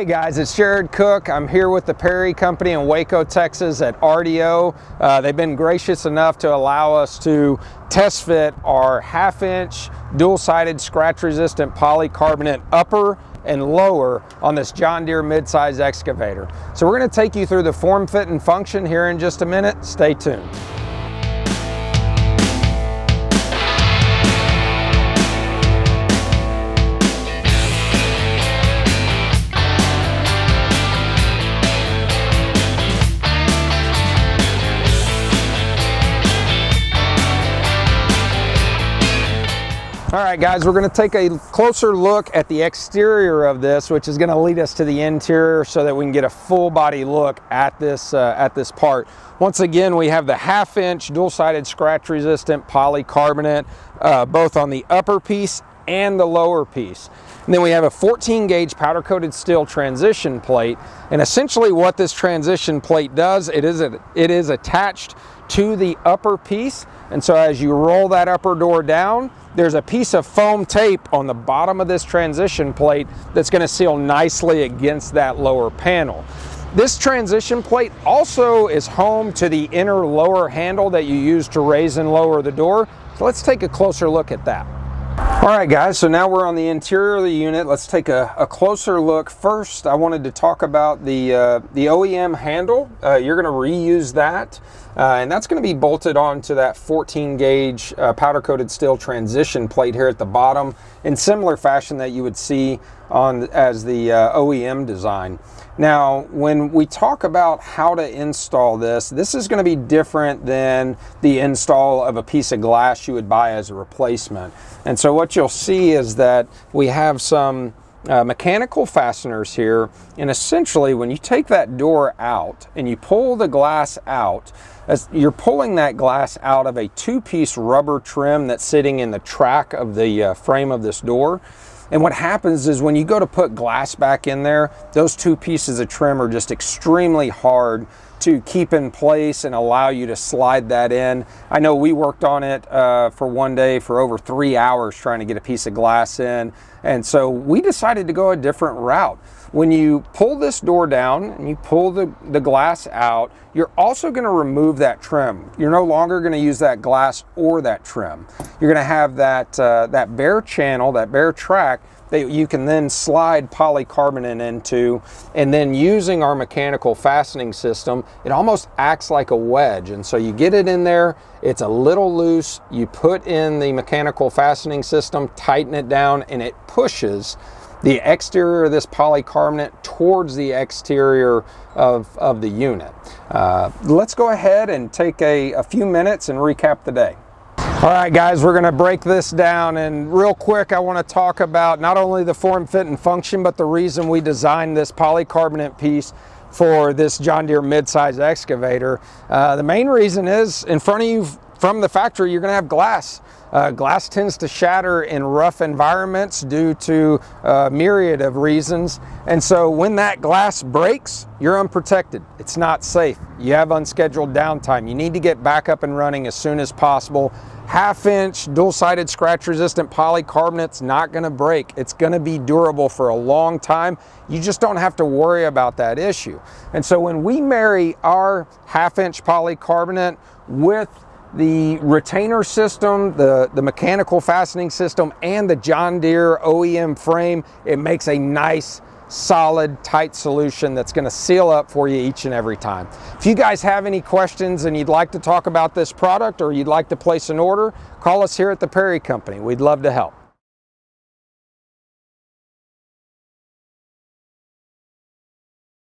Hey guys, it's Jared Cook. I'm here with the Perry Company in Waco, Texas at RDO. They've been gracious enough to allow us to test fit our 1/2-inch dual-sided scratch-resistant polycarbonate upper and lower on this John Deere mid-size excavator. So we're going to take you through the form, fit, and function here in just a minute. Stay tuned. All right guys, we're going to take a closer look at the exterior of this, which is going to lead us to the interior so that we can get a full body look at this part. Once again, we have the 1/2-inch dual-sided scratch resistant polycarbonate both on the upper piece and the lower piece. And then we have a 14 gauge powder coated steel transition plate, and essentially what this transition plate does, it is attached to the upper piece, and so as you roll that upper door down, there's a piece of foam tape on the bottom of this transition plate that's going to seal nicely against that lower panel. This transition plate also is home to the inner lower handle that you use to raise and lower the door. So let's take a closer look at that. All right guys, so now we're on the interior of the unit. Let's take a closer look. First, I wanted to talk about the OEM handle. You're going to reuse that, and that's going to be bolted onto that 14 gauge powder coated steel transition plate here at the bottom in similar fashion that you would see as the OEM design. Now, when we talk about how to install this is going to be different than the install of a piece of glass you would buy as a replacement. And so what you'll see is that we have some mechanical fasteners here, and essentially when you take that door out and you pull the glass out, as you're pulling that glass out of a 2-piece rubber trim that's sitting in the track of the frame of this door. And what happens is when you go to put glass back in there, those 2 pieces of trim are just extremely hard to keep in place and allow you to slide that in. I know we worked on it for one day for over 3 hours trying to get a piece of glass in. And so we decided to go a different route. When you pull this door down and you pull the glass out, you're also going to remove that trim. You're no longer going to use that glass or that trim. You're going to have that bare channel, that bare track that you can then slide polycarbonate into, and then using our mechanical fastening system, it almost acts like a wedge. And so you get it in there, it's a little loose, you put in the mechanical fastening system, tighten it down, and it pushes the exterior of this polycarbonate towards the exterior of the unit. Let's go ahead and take a few minutes and recap the day. All right guys, we're going to break this down, and real quick I want to talk about not only the form, fit, and function, but the reason we designed this polycarbonate piece for this John Deere mid-size excavator. The main reason is, in front of you from the factory, you're going to have glass. Glass tends to shatter in rough environments due to a myriad of reasons, and so when that glass breaks, you're unprotected. It's not safe. You have unscheduled downtime. You need to get back up and running as soon as possible. 1/2-inch dual-sided scratch-resistant polycarbonate's not going to break. It's going to be durable for a long time. You just don't have to worry about that issue. And so when we marry our 1/2-inch polycarbonate with the retainer system, the mechanical fastening system, and the John Deere OEM frame, it makes a nice, solid, tight solution that's going to seal up for you each and every time. If you guys have any questions and you'd like to talk about this product or you'd like to place an order, call us here at the Perry Company. We'd love to help.